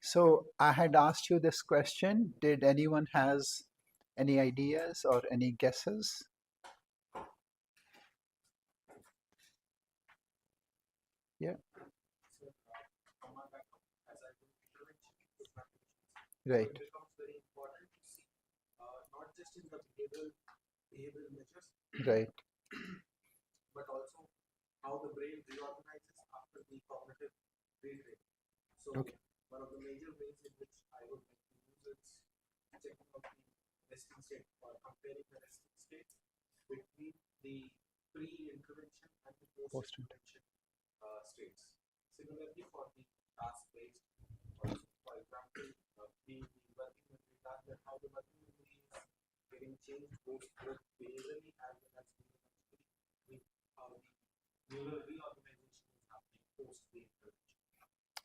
So I had asked you this question. Did anyone has any ideas or any guesses? Yeah, right, right. Okay. Post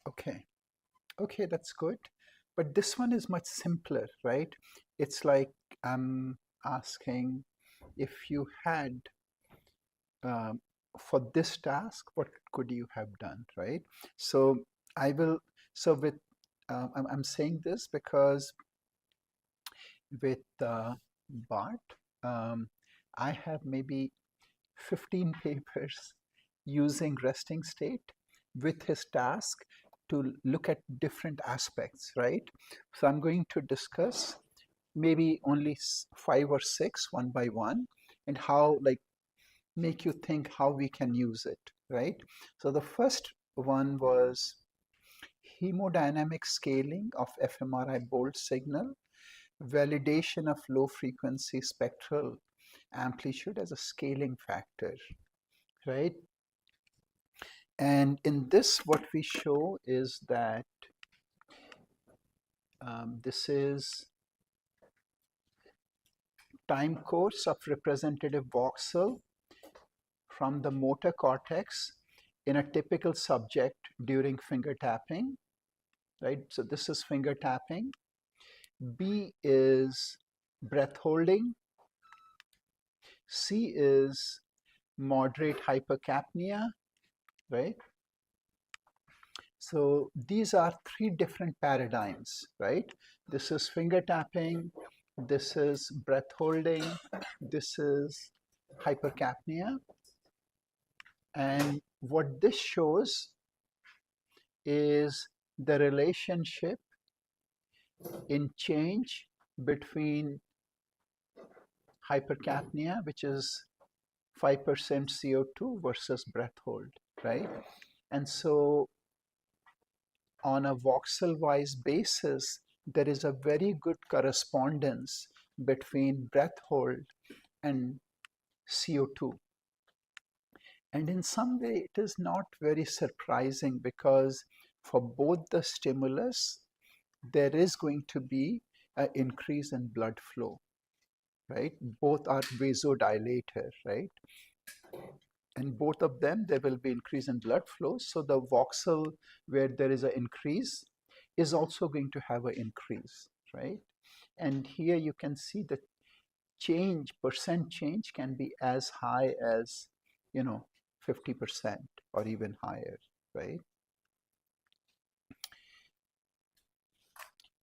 Okay. Okay, that's good. But this one is much simpler, right? It's like I'm asking if you had um, for this task, what could you have done, right? So I will. So with I'm saying this because with Bart, um, I have maybe 15 papers using resting state with his task to look at different aspects, right? So I'm going to discuss maybe only 5 or 6 one by one, and how, like, make you think how we can use it, right? So the first one was hemodynamic scaling of fMRI bolt signal, validation of low frequency spectral amplitude as a scaling factor, right? And in this, what we show is that this is time course of representative voxel from the motor cortex in a typical subject during finger tapping, right? So this is finger tapping. B is breath holding. C is moderate hypercapnia, right? So these are 3 different paradigms, right? This is finger tapping, this is breath holding, this is hypercapnia. And what this shows is the relationship in change between hypercapnia, which is 5% CO2 versus breath hold, right? And so on a voxel-wise basis, there is a very good correspondence between breath hold and CO2. And in some way, it is not very surprising because for both the stimulus, there is going to be an increase in blood flow, right? Both are vasodilator, right? And both of them, there will be increase in blood flow. So the voxel where there is an increase is also going to have an increase, right? And here you can see the change, percent change can be as high as, 50% or even higher, right?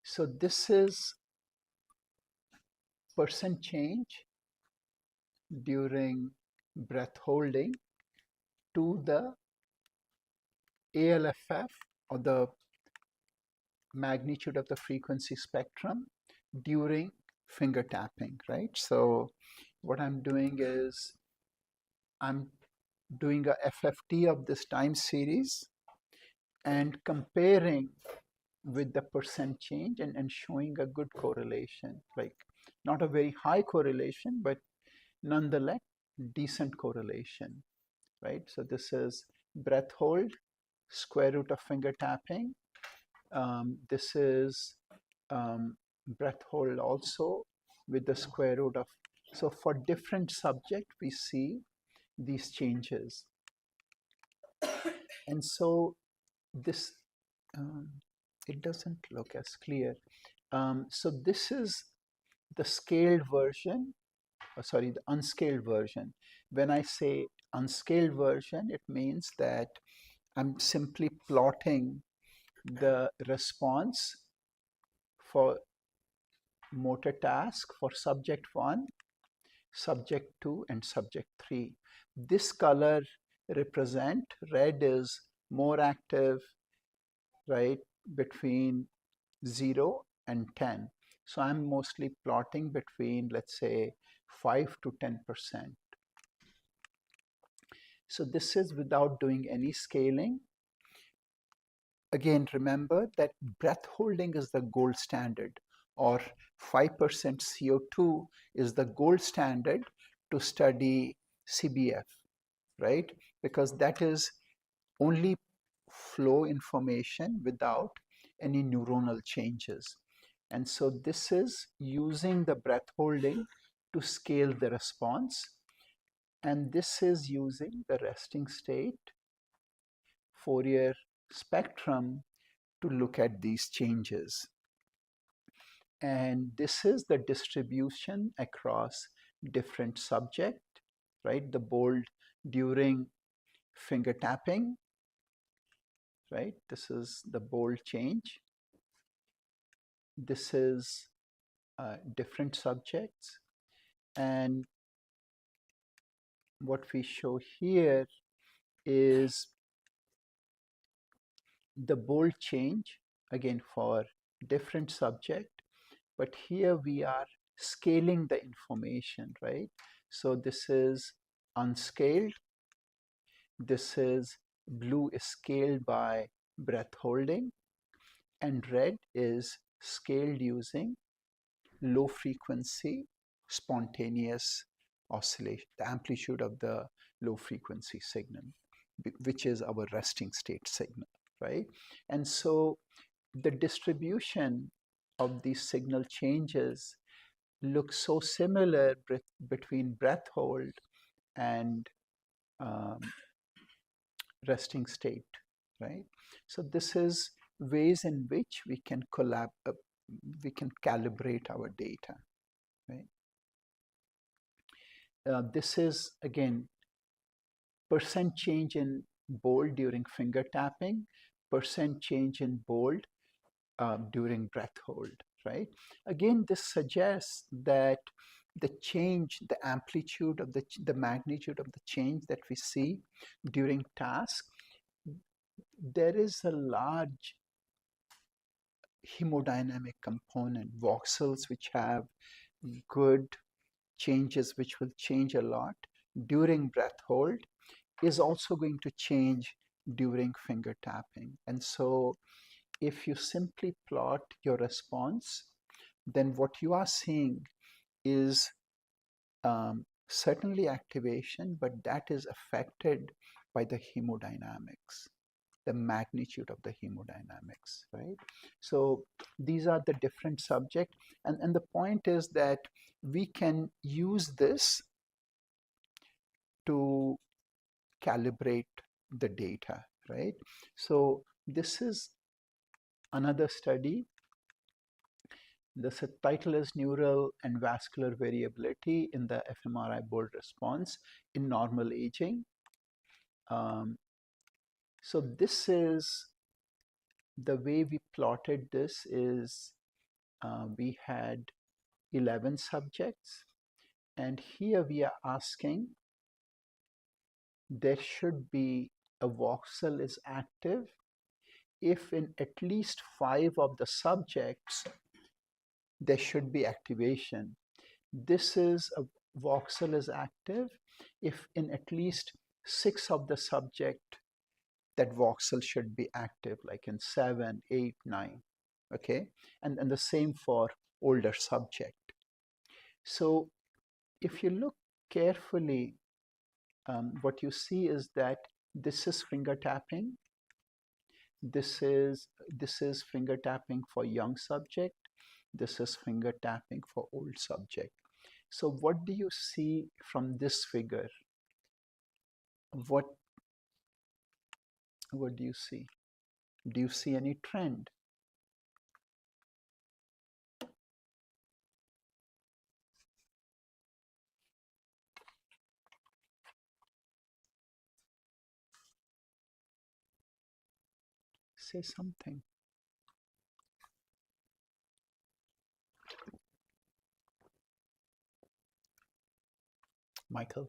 So this is percent change during breath holding to the ALFF, or the magnitude of the frequency spectrum during finger tapping, right? So what I'm doing is I'm doing a FFT of this time series and comparing with the percent change, and showing a good correlation, like not a very high correlation, but nonetheless decent correlation, right? So this is breath hold, square root of finger tapping. This is breath hold also with the square root of. So for different subject, we see these changes. And so this, it doesn't look as clear. So this is the scaled version, sorry, the unscaled version. When I say unscaled version, it means that I'm simply plotting the response for motor task for subject 1, subject 2, and subject 3. This color represent, red is more active, right, between 0 and 10. So I'm mostly plotting between, let's say, 5 to 10%. So this is without doing any scaling. Again, remember that breath holding is the gold standard, or 5% CO2 is the gold standard to study CBF, right? Because that is only flow information without any neuronal changes. And so this is using the breath holding to scale the response. And this is using the resting state Fourier spectrum to look at these changes. And this is the distribution across different subject, right? The bold during finger tapping, right? This is the bold change. This is different subjects. And what we show here is the bold change, again, for different subject. But here we are scaling the information, right? So this is unscaled. This is blue is scaled by breath holding, and red is scaled using low frequency spontaneous oscillation, the amplitude of the low frequency signal, which is our resting state signal, right? And so the distribution of these signal changes looks so similar between breath hold and um, resting state, right? So this is ways in which we can we can calibrate our data, right? This is again percent change in bold during finger tapping, percent change in bold during breath hold, right? Again, this suggests that the change, the amplitude of the magnitude of the change that we see during task, there is a large hemodynamic component, voxels which have good changes, which will change a lot during breath hold, is also going to change during finger tapping. And so if you simply plot your response, then what you are seeing is certainly activation, but that is affected by the hemodynamics, the magnitude of the hemodynamics, right? So these are the different subjects. And the point is that we can use this to calibrate the data, right? So this is another study. The title is Neural and Vascular Variability in the fMRI bold response in normal aging. So this is the way we plotted this is we had 11 subjects, and here we are asking there should be a voxel is active if in at least 5 of the subjects there should be activation. This is a voxel is active if in at least 6 of the subject that voxel should be active, like in 7, 8, 9, okay? And the same for older subject. So if you look carefully, what you see is that this is finger tapping. This is finger tapping for young subject. This is finger tapping for old subject. So what do you see from this figure? What do you see? Do you see any trend? Say something. Michael.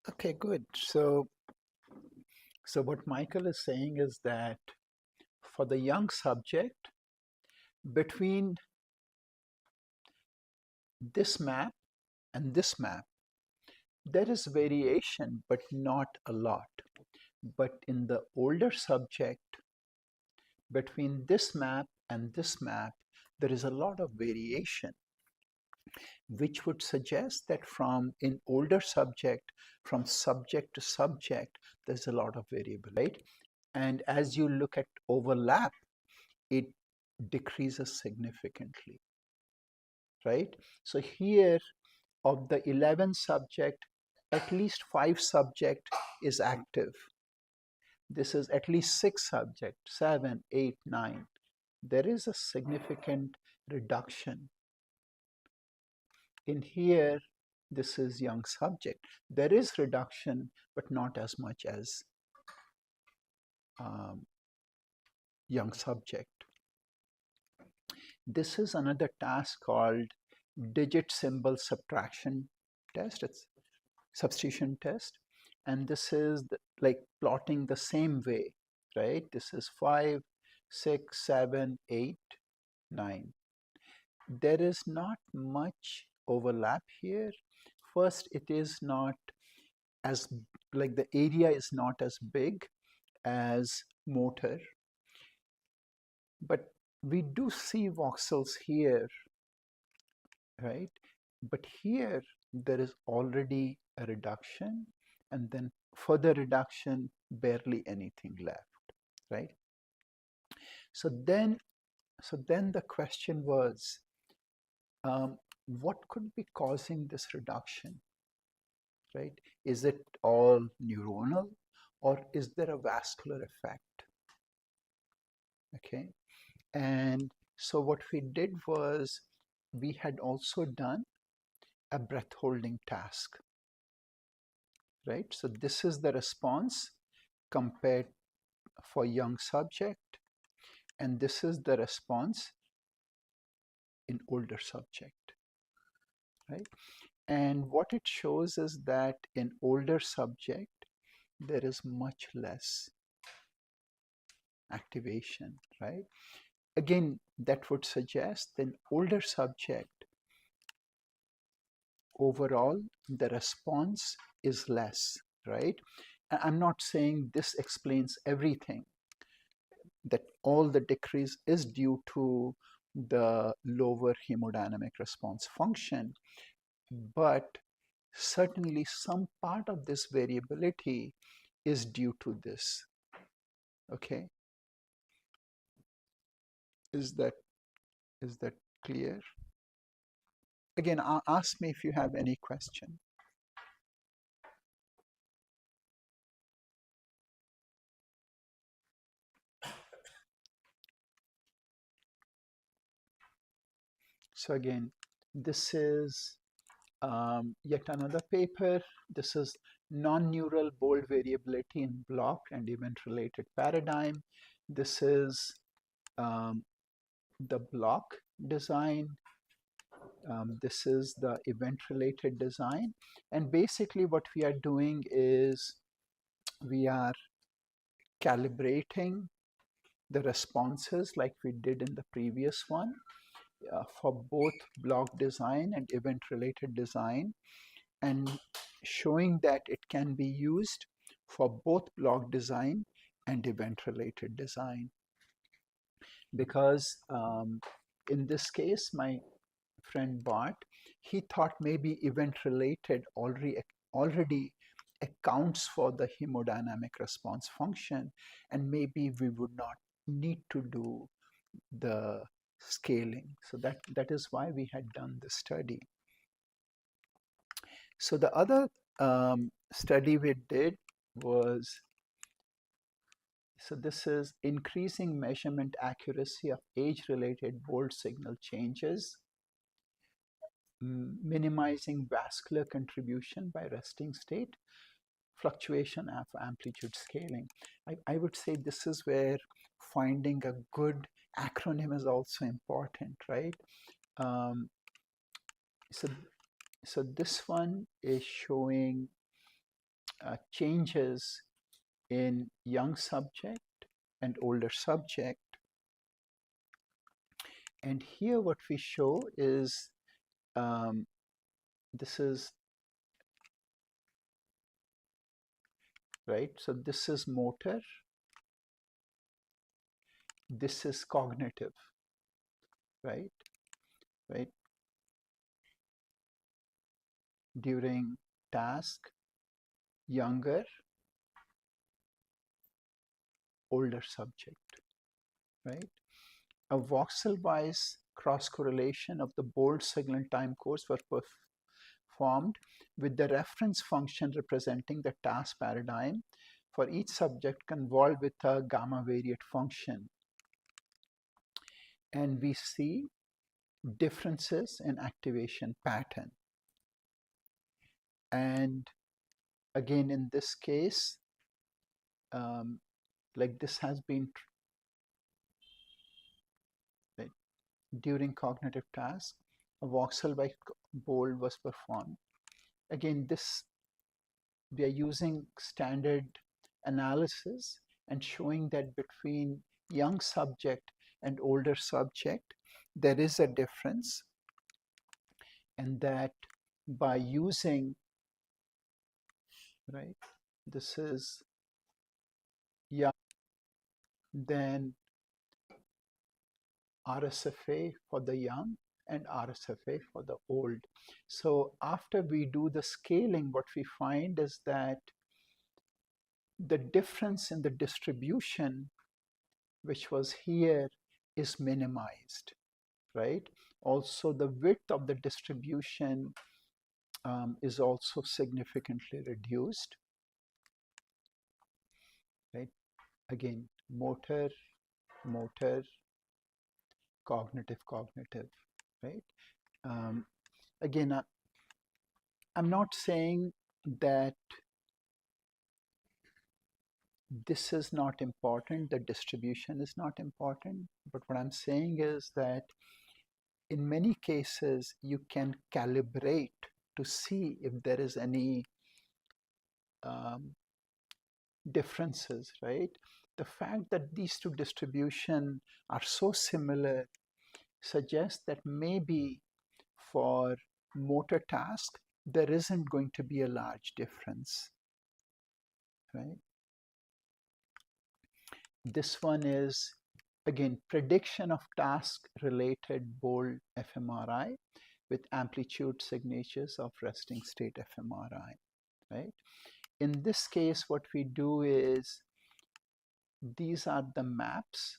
Okay, good. So what Michael is saying is that for the young subject, between this map and this map, there is variation, but not a lot. But in the older subject, between this map and this map, there is a lot of variation, which would suggest that from in older subject, from subject to subject, there's a lot of variable, right? And as you look at overlap, it decreases significantly, right? So here, of the 11 subject, at least 5 subject is active. This is at least 6 subject, 7, 8, 9. There is a significant reduction. In here, this is young subject. There is reduction, but not as much as young subject. This is another task called digit symbol subtraction test. It's substitution test. And this is like plotting the same way, right? This is 5, 6, 7, 8, 9. There is not much overlap here. First, it is not as, like the area is not as big as motor, but we do see voxels here, right? But here there is already a reduction, and then further reduction, barely anything left, right? So then the question was, what could be causing this reduction, right? Is it all neuronal, or is there a vascular effect? Okay, and so what we did was we had also done a breath holding task, right? So this is the response compared for young subject, and this is the response in older subject, right? And what it shows is that in older subject, there is much less activation, right? Again, that would suggest in older subject, overall, the response is less, right? And I'm not saying this explains everything, that all the decrease is due to the lower hemodynamic response function, but certainly some part of this variability is due to this. Okay, is that clear? Again, ask me if you have any question. So again, this is yet another paper. This is non-neural bold variability in block and event-related paradigm. This is the block design. This is the event-related design. And basically what we are doing is we are calibrating the responses like we did in the previous one for both block design and event-related design, and showing that it can be used for both block design and event-related design. Because in this case, my friend Bart, he thought maybe event-related already accounts for the hemodynamic response function, and maybe we would not need to do the scaling. So that is why we had done the study. So the other study we did was, so this is increasing measurement accuracy of age-related bold signal changes, minimizing vascular contribution by resting state. fluctuation of amplitude scaling. I would say this is where finding a good acronym is also important, right? Um, so, so this one is showing changes in young subject and older subject. And here what we show is, this is, right? So this is motor, this is cognitive, right? Right? During task, younger, older subject, right? A voxel-wise cross-correlation of the bold signal time course was performed with the reference function representing the task paradigm for each subject convolved with a gamma variate function. And we see differences in activation pattern. And again, in this case, like this has been right, during cognitive task, a voxel by bold was performed. Again, this we are using standard analysis and showing that between young subject and older subject, there is a difference, and that by using, right, this is young, then RSFA for the young and RSFA for the old. So after we do the scaling, what we find is that the difference in the distribution, which was here, is minimized, right? Also, the width of the distribution is also significantly reduced, right? Again, motor, motor, cognitive, cognitive, right? Again, I'm not saying that this is not important, the distribution is not important, but what I'm saying is that in many cases you can calibrate to see if there is any differences, right? The fact that these two distributions are so similar suggests that maybe for motor task there isn't going to be a large difference, right? This one is, again, prediction of task-related bold fMRI with amplitude signatures of resting state fMRI, right? In this case, what we do is, these are the maps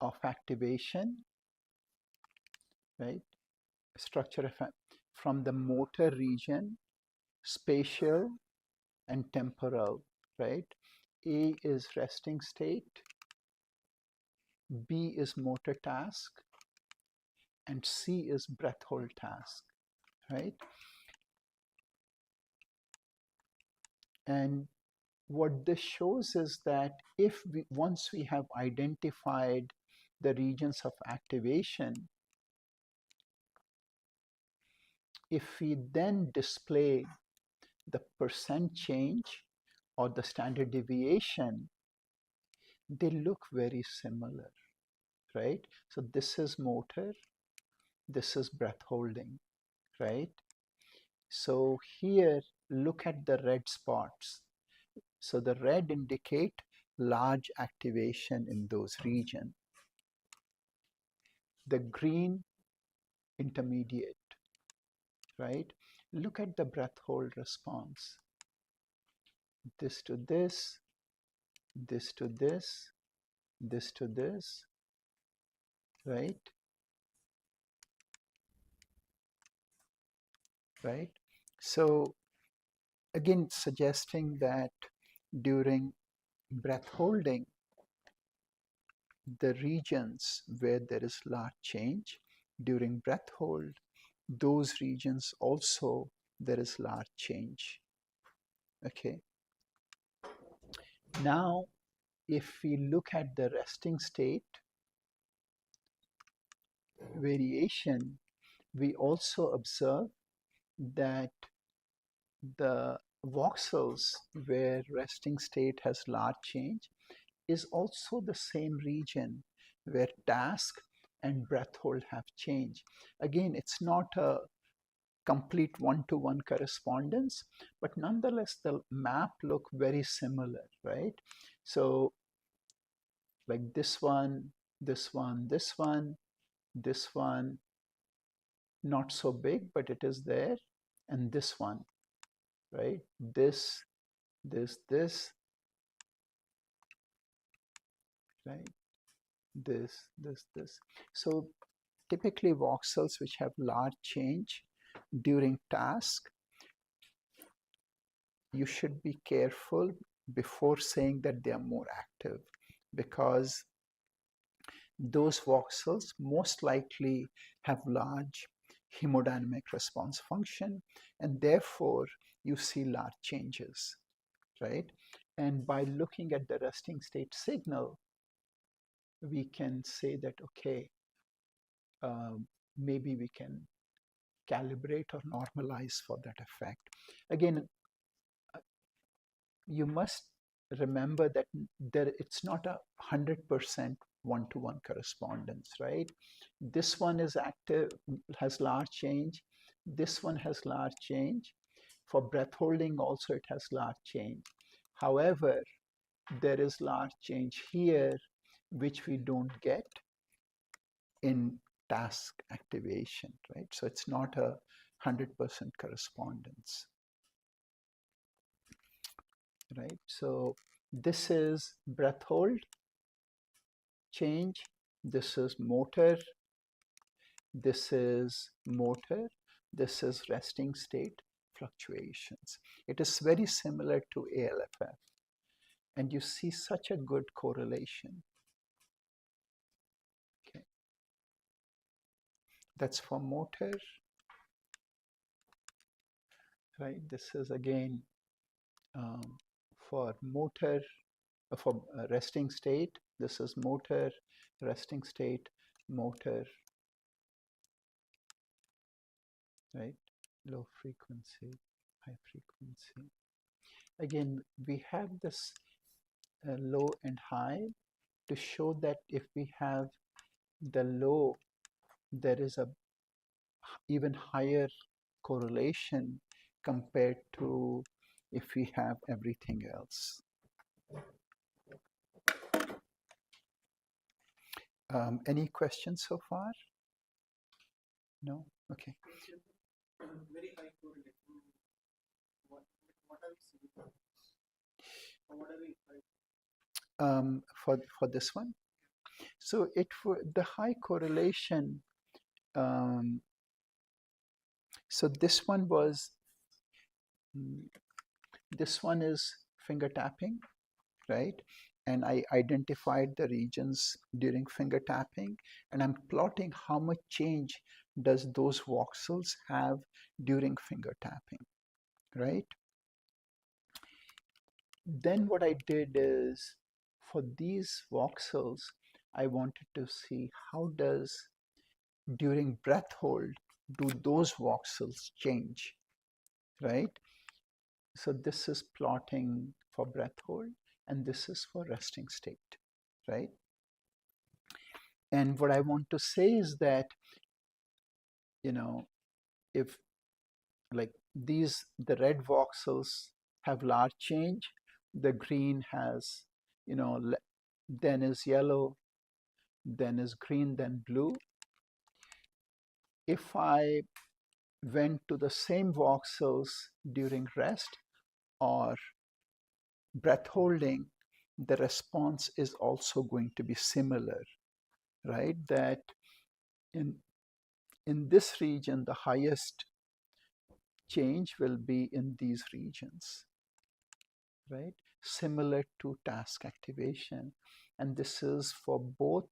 of activation, right? Structure from the motor region, spatial and temporal, right? A is resting state, B is motor task, and C is breath hold task, right? And what this shows is that if once we have identified the regions of activation, if we then display the percent change or the standard deviation, they look very similar, right? So this is motor, this is breath holding, right? So here, look at the red spots. So the red indicate large activation in those regions. The green, intermediate, right? Look at the breath hold response. This to this, this to this, this to this, right? Right? So again, suggesting that during breath holding, the regions where there is large change, during breath hold, those regions also there is large change. Okay. Now, if we look at the resting state variation, we also observe that the voxels where resting state has large change is also the same region where task and breath hold have changed. Again, it's not a complete one-to-one correspondence, but nonetheless the map look very similar, right? So like this one, this one, this one, this one, not so big, but it is there, and this one, right? This, right? This. So typically voxels which have large change during task, you should be careful before saying that they are more active, because those voxels most likely have large hemodynamic response function, and therefore you see large changes, right? And by looking at the resting state signal, we can say that, okay, maybe we can calibrate or normalize for that effect. Again, you must remember that it's not 100% one-to-one correspondence, right? This one is active, has large change. This one has large change. For breath holding also it has large change. However, there is large change here, which we don't get in task activation, right? So it's not 100% correspondence, right? So this is breath hold change, this is motor, this is motor, this is resting state fluctuations. It is very similar to ALFF, and you see such a good correlation. Okay, that's for motor, right? This is again for motor, for resting state. This is motor, resting state, motor, right? Low frequency, high frequency. Again, we have this low and high to show that if we have the low, there is a even higher correlation compared to if we have everything else. Any questions so far? No? Okay. Very high correlation. What are we seeing? What are we for this one? So the high correlation. So this one was, this one is finger tapping, right? And I identified the regions during finger tapping, and I'm plotting how much change does those voxels have during finger tapping, right? Then what I did is, for these voxels, I wanted to see how does, during breath hold, do those voxels change, right? So this is plotting for breath hold, and this is for resting state, right? And what I want to say is that, you know, if like these, the red voxels have large change, the green has, you know, then is yellow, then is green, then blue. If I went to the same voxels during rest or breath holding, the response is also going to be similar, right? That in this region, the highest change will be in these regions, right? Similar to task activation. And this is for both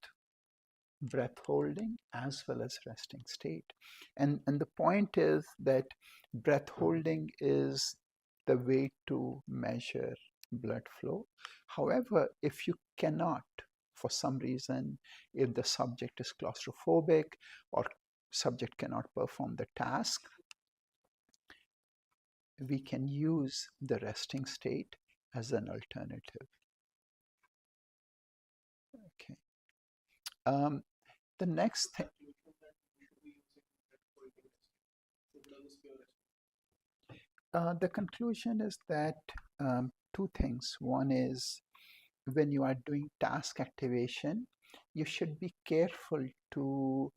breath holding as well as resting state. And the point is that breath holding is the way to measure blood flow. However, if you cannot, for some reason, if the subject is claustrophobic or subject cannot perform the task, we can use the resting state as an alternative. Okay. The next thing, the conclusion is that two things. One is when you are doing task activation, you should be careful to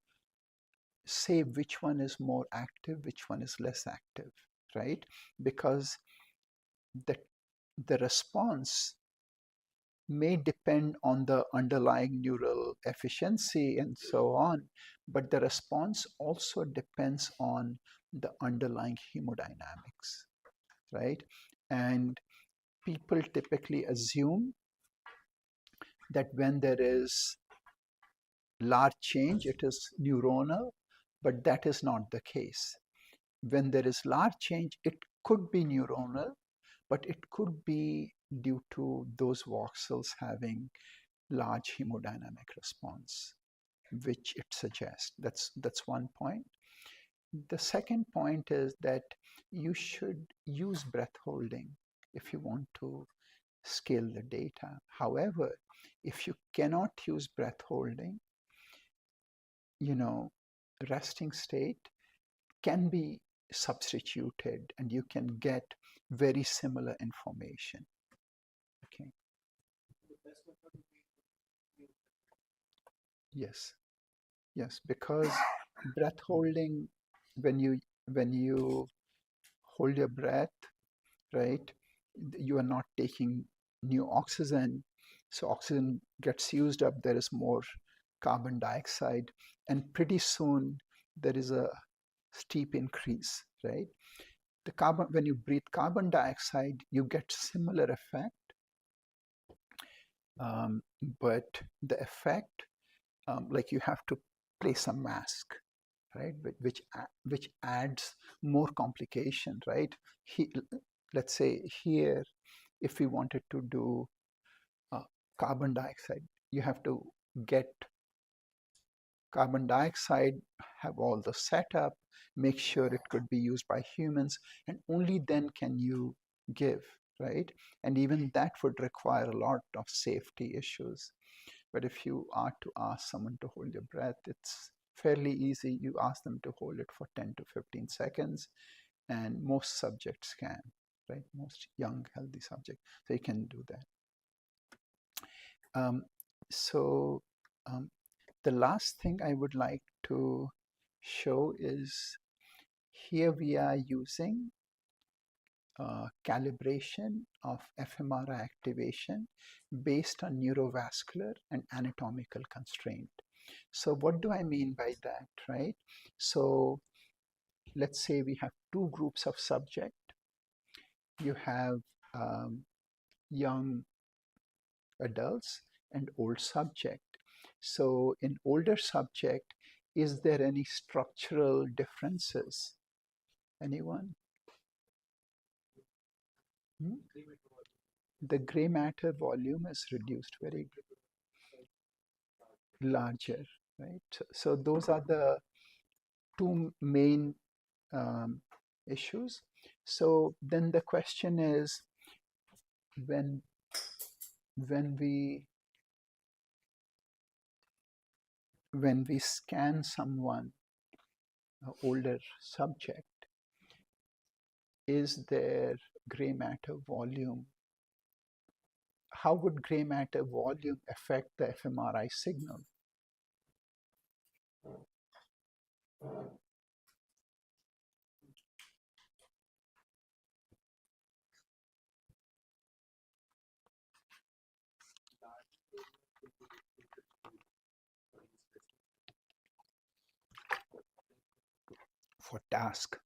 say which one is more active, which one is less active, right? Because the, the response may depend on the underlying neural efficiency and so on, but the response also depends on the underlying hemodynamics, right? And people typically assume that when there is large change, it is neuronal, but that is not the case. When there is large change, it could be neuronal, but it could be due to those voxels having large hemodynamic response, which it suggests. That's one point. The second point is that you should use breath holding if you want to scale the data. However, if you cannot use breath holding, resting state can be substituted and you can get very similar information. Okay. Yes, because breath holding, when you hold your breath, right, you are not taking new oxygen, so oxygen gets used up, there is more carbon dioxide, and pretty soon there is a steep increase, right? When you breathe carbon dioxide, you get similar effect, but the effect, like you have to place a mask, right? Which adds more complication, right? Let's say here, if we wanted to do carbon dioxide, you have to get carbon dioxide, have all the setup, make sure it could be used by humans, and only then can you give, right? And even that would require a lot of safety issues. But if you are to ask someone to hold your breath, it's fairly easy. You ask them to hold it for 10 to 15 seconds, and most subjects can, right? Most young, healthy subjects, they can do that. So the last thing I would like to show is here we are using calibration of fMRI activation based on neurovascular and anatomical constraint. So what do I mean by that, right? So let's say we have two groups of subject. You have young adults and old subject. So in older subject, is there any structural differences? Anyone? The gray matter volume is reduced very larger, right? So those are the two main issues. So then the question is, when we scan someone, older subject, is there gray matter volume? How would gray matter volume affect the fMRI signal? For task.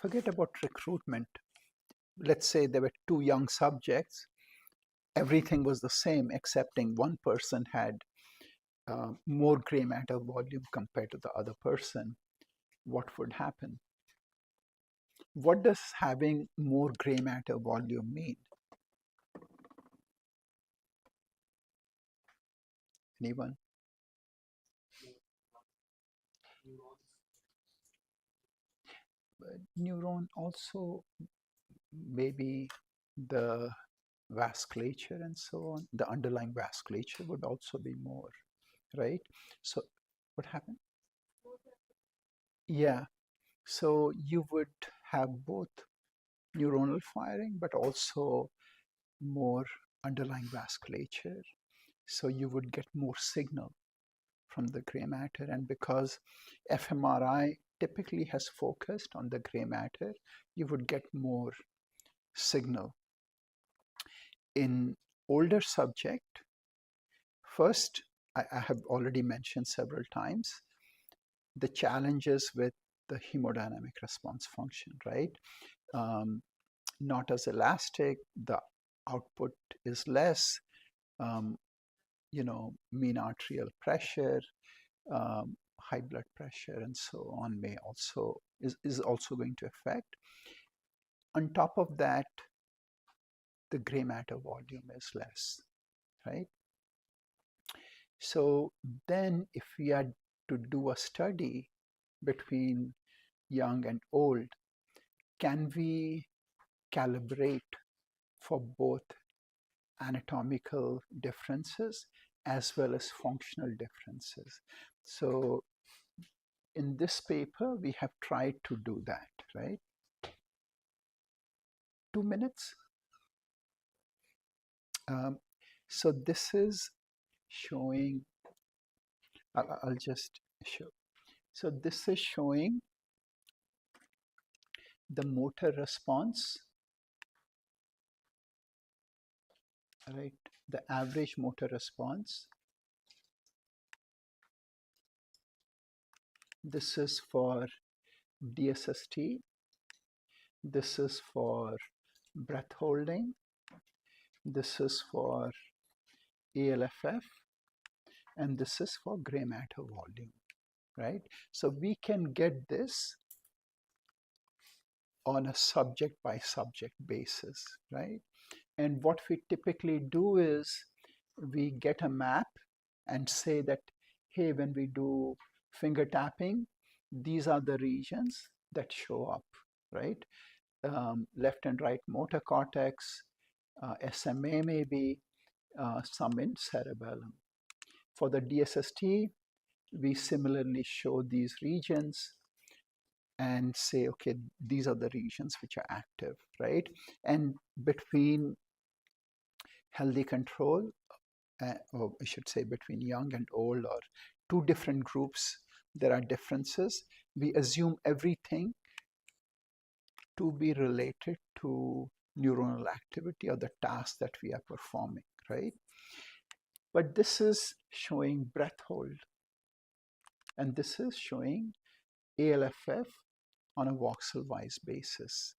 Forget about recruitment. Let's say there were two young subjects. Everything was the same, excepting one person had more gray matter volume compared to the other person. What would happen? What does having more gray matter volume mean? Anyone? Neuron also, maybe the vasculature and so on, the underlying vasculature would also be more, right? So what happened? Yeah, so you would have both neuronal firing, but also more underlying vasculature. So you would get more signal from the gray matter. And because fMRI typically has focused on the gray matter, you would get more signal. In older subject, first, I have already mentioned several times, the challenges with the hemodynamic response function, right? Not as elastic, the output is less, um, mean arterial pressure, high blood pressure, and so on may also is also going to affect. On top of that, the gray matter volume is less, right? So then if we had to do a study between young and old, can we calibrate for both anatomical differences as well as functional differences? So in this paper, we have tried to do that, right? 2 minutes. So this is showing, I'll just show. So this is showing the motor response, right? The average motor response. This is for DSST. This is for breath holding. This is for ALFF. And this is for gray matter volume, right? So we can get this on a subject by subject basis, right? And what we typically do is we get a map and say that, hey, when we do finger tapping, these are the regions that show up, right? Left and right motor cortex, SMA maybe, some in cerebellum. For the DSST, we similarly show these regions and say, okay, these are the regions which are active, right? And between healthy control, or I should say between young and old, or two different groups, there are differences. We assume everything to be related to neuronal activity or the task that we are performing, right? But this is showing breath hold, and this is showing ALFF on a voxel-wise basis.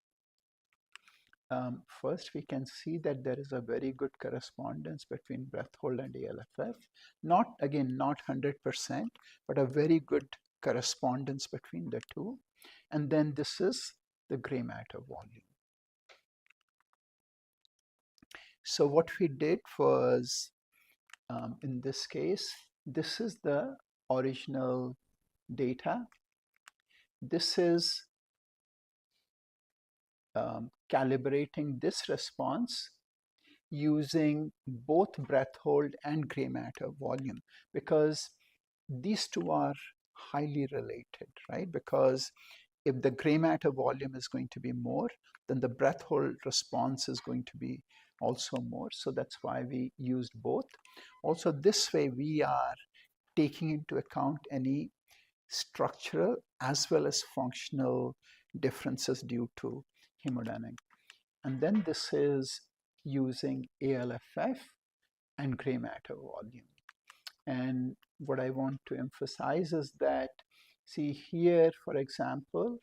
First, we can see that there is a very good correspondence between breath hold and ALFF. Not, again, not 100%, but a very good correspondence between the two. And then this is the gray matter volume. So what we did was, in this case, this is the original data. This is calibrating this response using both breath hold and gray matter volume, because these two are highly related, right? Because if the gray matter volume is going to be more, then the breath hold response is going to be also more. So that's why we used both. Also, this way we are taking into account any structural as well as functional differences due to hemodynamic. And then this is using ALFF and gray matter volume. And what I want to emphasize is that, see here, for example,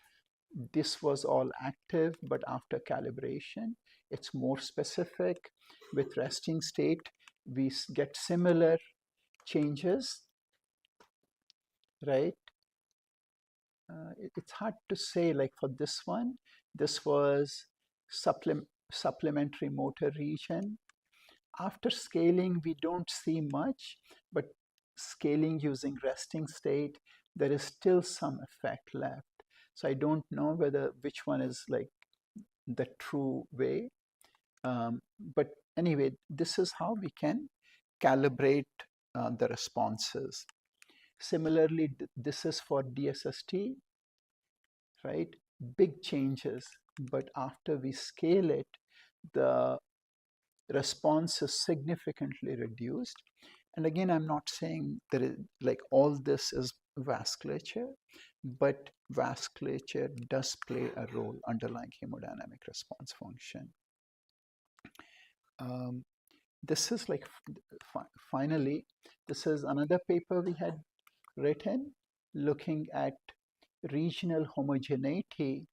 this was all active, but after calibration, it's more specific. With resting state, we get similar changes, right? It's hard to say, like for this one, this was supplementary motor region. After scaling, we don't see much, but scaling using resting state, there is still some effect left. So I don't know whether which one is like the true way. But anyway, this is how we can calibrate the responses. Similarly, this is for DSST, right? Big changes, but after we scale it, the response is significantly reduced. And again, I'm not saying that like all this is vasculature, but vasculature does play a role, underlying hemodynamic response function. This is like, finally, this is another paper we had written looking at regional homogeneity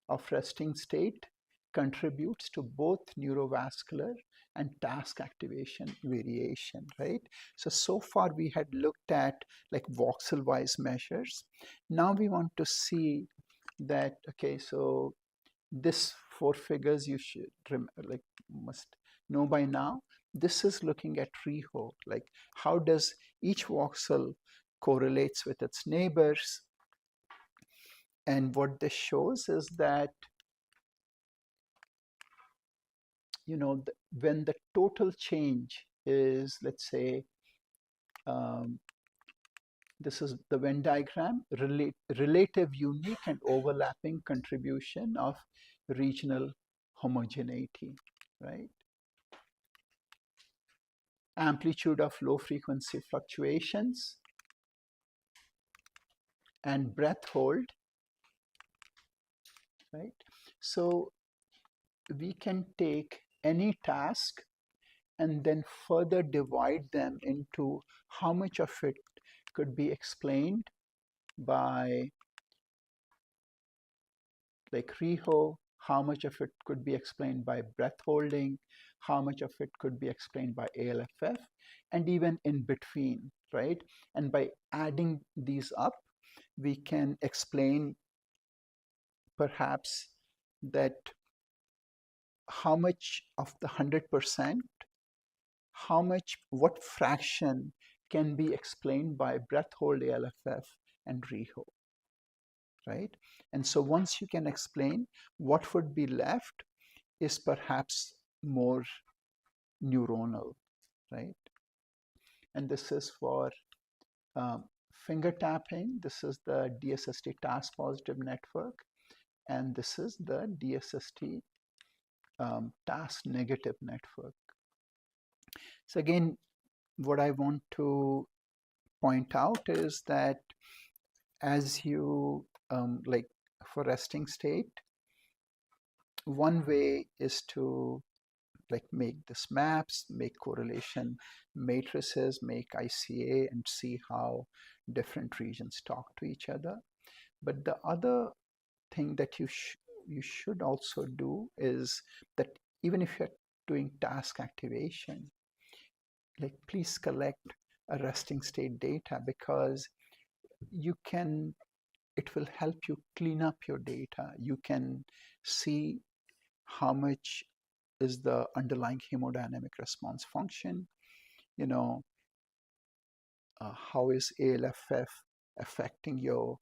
of resting state contributes to both neurovascular and task activation variation, right? So far we had looked at like voxel-wise measures. Now we want to see that, okay, so this 4 figures you should like must know by now. This is looking at ReHo, like how does each voxel correlates with its neighbors. And what this shows is that, you know, when the total change is, let's say, this is the Venn diagram, relative unique and overlapping contribution of regional homogeneity, right? Amplitude of low frequency fluctuations and breath hold, right? So we can take any task and then further divide them into how much of it could be explained by like ReHo, how much of it could be explained by breath holding, how much of it could be explained by ALFF, and even in between, right? And by adding these up, we can explain perhaps that how much of the 100%, what fraction can be explained by breath hold ALFF and ReHo, right? And so once you can explain, what would be left is perhaps more neuronal, right? And this is for finger tapping. This is the DSST task positive network, and this is the DSST task negative network. So again, what I want to point out is that as you like for resting state, one way is to like make this maps, make correlation matrices, make ICA, and see how different regions talk to each other. But the other thing that you should also do is that even if you're doing task activation, like please collect a resting state data, because it will help you clean up your data. You can see how much is the underlying hemodynamic response function, you know, how is ALFF affecting your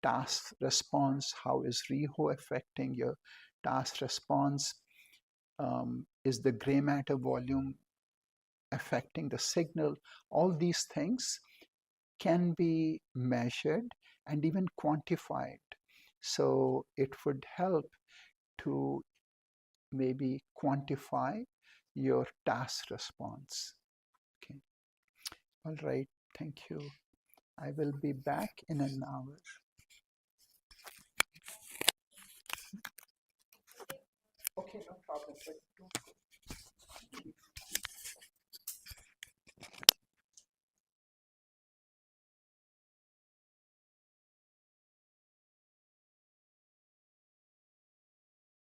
task response, how is ReHo affecting your task response, is the gray matter volume affecting the signal. All these things can be measured and even quantified. So it would help to maybe quantify your task response. Okay. All right. Thank you. I will be back in an hour. Okay, no problem.